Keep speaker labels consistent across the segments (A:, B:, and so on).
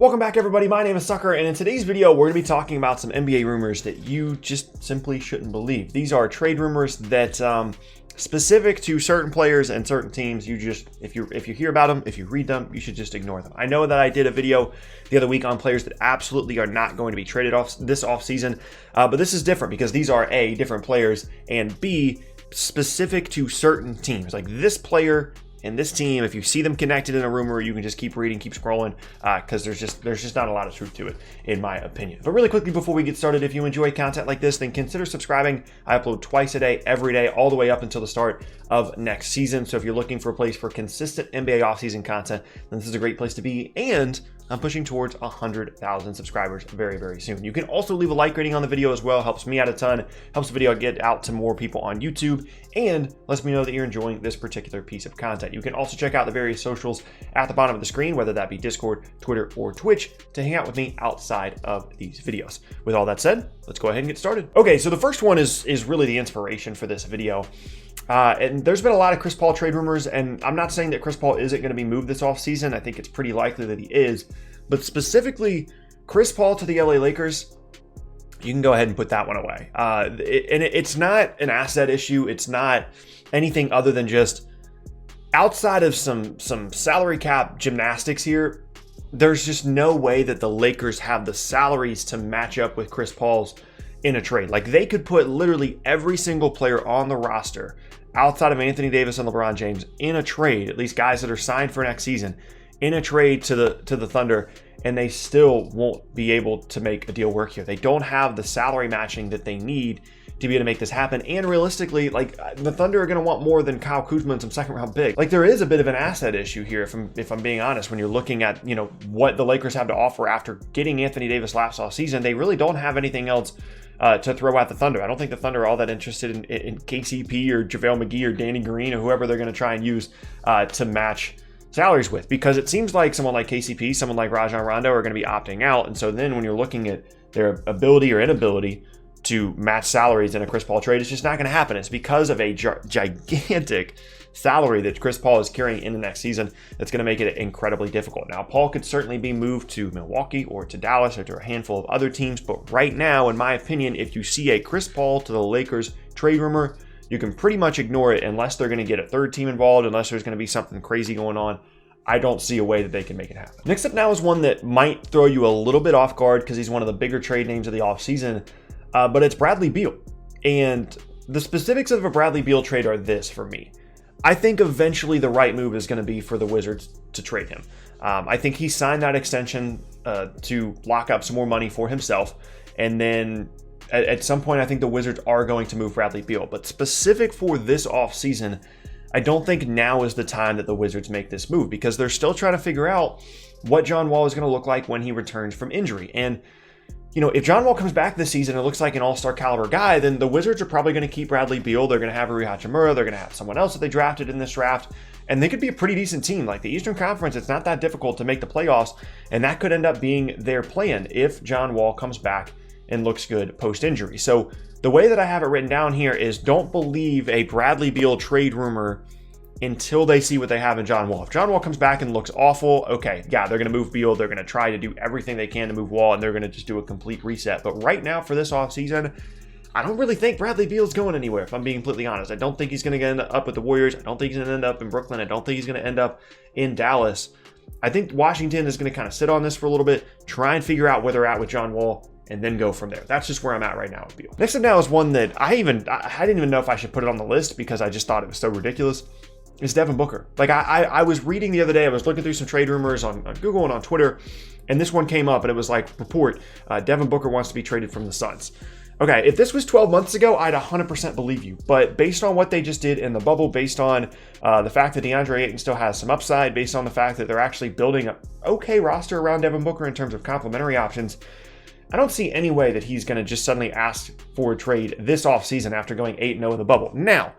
A: Welcome back, everybody. My name is Sucker, and in today's video, we're going to be talking about some NBA rumors that you just simply shouldn't believe. These are trade rumors that specific to certain players and certain teams. If you hear about them, if you read them, you should just ignore them. I know that I did a video the other week on players that absolutely are not going to be traded off this offseason, but this is different because these are A, different players, and B, specific to certain teams. Like this player and this team, if you see them connected in a rumor, you can just keep reading, keep scrolling, because there's just not a lot of truth to it, in my opinion. But really quickly before we get started, if you enjoy content like this, then consider subscribing. I upload twice a day, every day, all the way up until the start of next season. So if you're looking for a place for consistent NBA offseason content, then this is a great place to be. And I'm pushing towards 100,000 subscribers very, very soon. You can also leave a like rating on the video as well. Helps me out a ton. Helps the video get out to more people on YouTube and lets me know that you're enjoying this particular piece of content. You can also check out the various socials at the bottom of the screen, whether that be Discord, Twitter, or Twitch, to hang out with me outside of these videos. With all that said, let's go ahead and get started. Okay, so the first one is really the inspiration for this video. And there's been a lot of Chris Paul trade rumors, and I'm not saying that Chris Paul isn't going to be moved this offseason. I think it's pretty likely that he is. But specifically, Chris Paul to the LA Lakers, you can go ahead and put that one away. It's not an asset issue. It's not anything other than just outside of some salary cap gymnastics here. There's just no way that the Lakers have the salaries to match up with Chris Paul's in a trade. Like they could put literally every single player on the roster outside of Anthony Davis and LeBron James in a trade, at least guys that are signed for next season, in a trade to the Thunder, and they still won't be able to make a deal work here. They don't have the salary matching that they need to be able to make this happen. And realistically, like the Thunder are going to want more than Kyle Kuzma and some second round picks. Like there is a bit of an asset issue here, if I'm being honest, when you're looking at, what the Lakers have to offer after getting Anthony Davis last offseason. They really don't have anything else to throw at the Thunder. I don't think the Thunder are all that interested in KCP or JaVale McGee or Danny Green or whoever they're going to try and use to match salaries with, because it seems like someone like KCP, someone like Rajon Rondo are going to be opting out. And so then when you're looking at their ability or inability to match salaries in a Chris Paul trade, it's just not going to happen. It's because of a gigantic salary that Chris Paul is carrying into next season that's going to make it incredibly difficult. Now, Paul could certainly be moved to Milwaukee or to Dallas or to a handful of other teams, but right now, in my opinion, if you see a Chris Paul to the Lakers trade rumor, you can pretty much ignore it unless they're going to get a third team involved, unless there's going to be something crazy going on. I don't see a way that they can make it happen. Next up now is one that might throw you a little bit off guard because he's one of the bigger trade names of the offseason, but it's Bradley Beal. And the specifics of a Bradley Beal trade are this for me. I think eventually the right move is going to be for the Wizards to trade him. I think he signed that extension to lock up some more money for himself, and then at some point, I think the Wizards are going to move Bradley Beal. But specific for this offseason, I don't think now is the time that the Wizards make this move, because they're still trying to figure out what John Wall is going to look like when he returns from injury. And, if John Wall comes back this season and looks like an all-star caliber guy, then the Wizards are probably going to keep Bradley Beal. They're going to have Rui Hachimura. They're going to have someone else that they drafted in this draft. And they could be a pretty decent team. Like the Eastern Conference, it's not that difficult to make the playoffs. And that could end up being their plan if John Wall comes back and looks good post-injury. So the way that I have it written down here is don't believe a Bradley Beal trade rumor until they see what they have in John Wall. If John Wall comes back and looks awful, okay, yeah, they're going to move Beal. They're going to try to do everything they can to move Wall, and they're going to just do a complete reset. But right now for this offseason, I don't really think Bradley Beal's going anywhere, if I'm being completely honest. I don't think he's going to end up with the Warriors. I don't think he's going to end up in Brooklyn. I don't think he's going to end up in Dallas. I think Washington is going to kind of sit on this for a little bit, try and figure out where they're at with John Wall, and then go from there. That's just where I'm at right now with Beal. Next up now is one that I didn't even know if I should put it on the list because I just thought it was so ridiculous. It's Devin Booker. Like I was reading the other day, I was looking through some trade rumors on Google and on Twitter, and this one came up and it was like, report, Devin Booker wants to be traded from the Suns. Okay, if this was 12 months ago, I'd 100% believe you. But based on what they just did in the bubble, based on the fact that DeAndre Ayton still has some upside, based on the fact that they're actually building an okay roster around Devin Booker in terms of complementary options, I don't see any way that he's going to just suddenly ask for a trade this offseason after going 8-0 in the bubble. Now,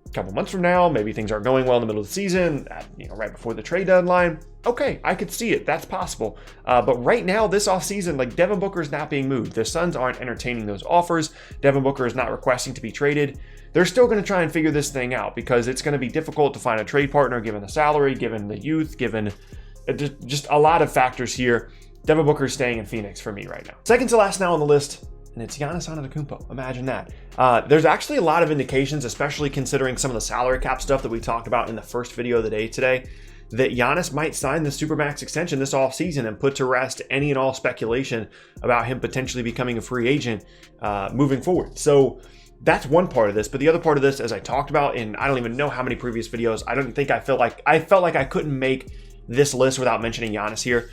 A: a couple months from now, maybe things aren't going well in the middle of the season, right before the trade deadline. Okay, I could see it. That's possible. But right now, this offseason, like Devin Booker is not being moved. The Suns aren't entertaining those offers. Devin Booker is not requesting to be traded. They're still going to try and figure this thing out because it's going to be difficult to find a trade partner given the salary, given the youth, given just a lot of factors here. Devin Booker is staying in Phoenix for me right now. Second to last now on the list, and it's Giannis Antetokounmpo. Imagine that. There's actually a lot of indications, especially considering some of the salary cap stuff that we talked about in the first video of the day today, that Giannis might sign the Supermax extension this offseason and put to rest any and all speculation about him potentially becoming a free agent moving forward. So that's one part of this. But the other part of this, as I talked about in I don't even know how many previous videos, I felt like I couldn't make this list without mentioning Giannis here.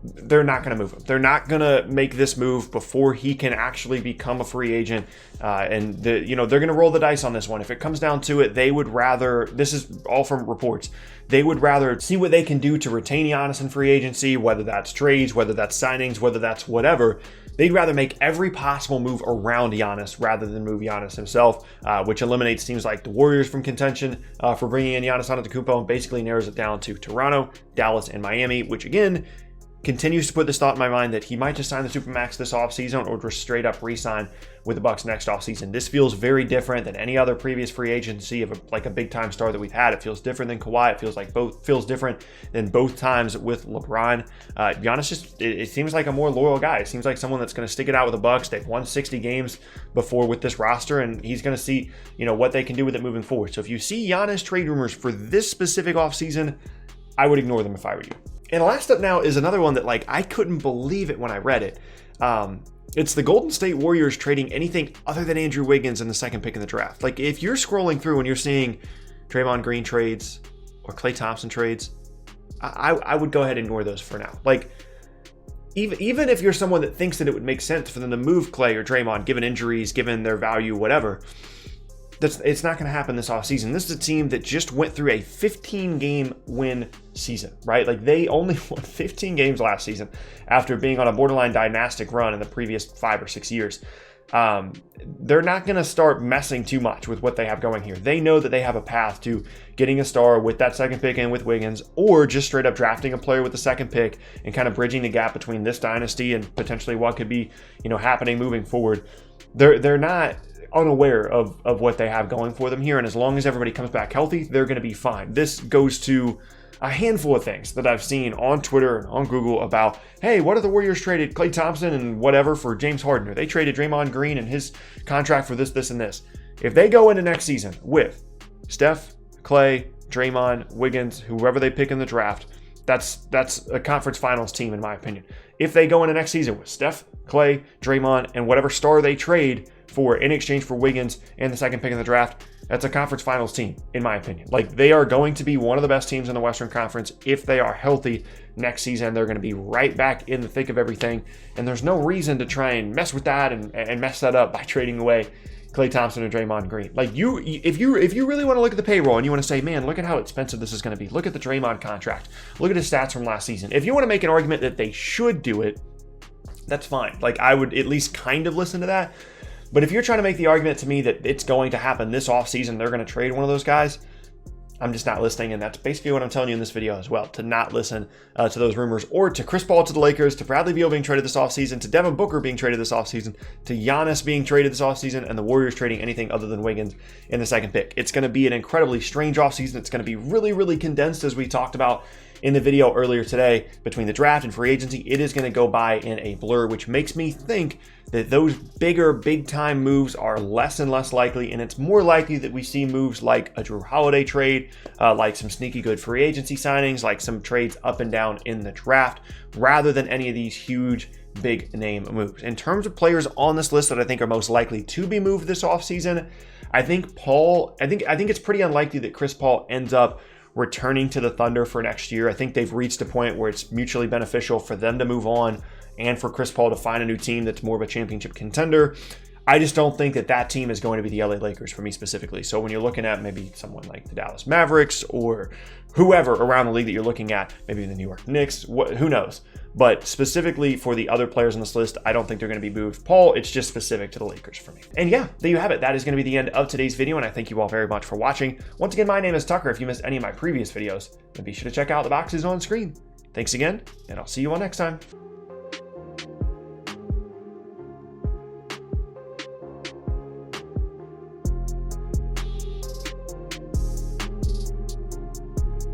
A: They're not going to move him. They're not going to make this move before he can actually become a free agent. And they're going to roll the dice on this one. If it comes down to it, they would rather, this is all from reports, they would rather see what they can do to retain Giannis in free agency, whether that's trades, whether that's signings, whether that's whatever. They'd rather make every possible move around Giannis rather than move Giannis himself, which eliminates teams like the Warriors from contention for bringing in Giannis Antetokounmpo and basically narrows it down to Toronto, Dallas, and Miami, which again, continues to put this thought in my mind that he might just sign the Supermax this offseason or just straight up re-sign with the Bucks next offseason. This feels very different than any other previous free agency of a big time star that we've had. It feels different than Kawhi. It feels different than both times with LeBron. Giannis it seems like a more loyal guy. It seems like someone that's going to stick it out with the Bucks. They've won 60 games before with this roster, and he's going to see what they can do with it moving forward. So if you see Giannis trade rumors for this specific offseason, I would ignore them if I were you. And last up now is another one that I couldn't believe it when I read it. It's the Golden State Warriors trading anything other than Andrew Wiggins in the second pick in the draft. If you're scrolling through and you're seeing Draymond Green trades or Klay Thompson trades, I would go ahead and ignore those for now. Even if you're someone that thinks that it would make sense for them to move Klay or Draymond, given injuries, given their value, whatever, it's not going to happen this offseason. This is a team that just went through a 15-game win season, right? They only won 15 games last season after being on a borderline dynastic run in the previous 5 or 6 years. They're not going to start messing too much with what they have going here. They know that they have a path to getting a star with that second pick and with Wiggins, or just straight up drafting a player with the second pick and kind of bridging the gap between this dynasty and potentially what could be, happening moving forward. They're not unaware of what they have going for them here, and as long as everybody comes back healthy, they're going to be fine. This goes to a handful of things that I've seen on Twitter and on Google about, hey, what if the Warriors traded Klay Thompson and whatever for James Harden, or they traded Draymond Green and his contract for this, and this. If they go into next season with Steph, Klay, Draymond, Wiggins, whoever they pick in the draft, that's a conference finals team in my opinion. If they go into next season with Steph, Klay, Draymond, and whatever star they trade for in exchange for Wiggins and the second pick in the draft, that's a conference finals team, in my opinion. They are going to be one of the best teams in the Western Conference. If they are healthy next season, they're going to be right back in the thick of everything. And there's no reason to try and mess with that and mess that up by trading away Klay Thompson and Draymond Green. If you really want to look at the payroll and you want to say, man, look at how expensive this is going to be. Look at the Draymond contract. Look at his stats from last season. If you want to make an argument that they should do it, that's fine. I would at least kind of listen to that. But if you're trying to make the argument to me that it's going to happen this offseason, they're going to trade one of those guys, I'm just not listening. And that's basically what I'm telling you in this video as well, to not listen to those rumors, or to Chris Paul to the Lakers, to Bradley Beal being traded this offseason, to Devin Booker being traded this offseason, to Giannis being traded this offseason, and the Warriors trading anything other than Wiggins in the second pick. It's going to be an incredibly strange offseason. It's going to be really, really condensed, as we talked about in the video earlier today, between the draft and free agency. It is going to go by in a blur, which makes me think that those big time moves are less and less likely, and it's more likely that we see moves like a Drew Holiday trade, like some sneaky good free agency signings, like some trades up and down in the draft, rather than any of these huge big name moves. In terms of players on this list that I think are most likely to be moved this offseason, I think it's pretty unlikely that Chris Paul ends up returning to the Thunder for next year. I think they've reached a point where it's mutually beneficial for them to move on and for Chris Paul to find a new team that's more of a championship contender. I just don't think that team is going to be the LA Lakers for me specifically. So when you're looking at maybe someone like the Dallas Mavericks or whoever around the league that you're looking at, maybe the New York Knicks, who knows? But specifically for the other players on this list, I don't think they're going to be moved. Paul, it's just specific to the Lakers for me. And yeah, there you have it. That is going to be the end of today's video, and I thank you all very much for watching. Once again, my name is Tucker. If you missed any of my previous videos, then be sure to check out the boxes on screen. Thanks again, and I'll see you all next time.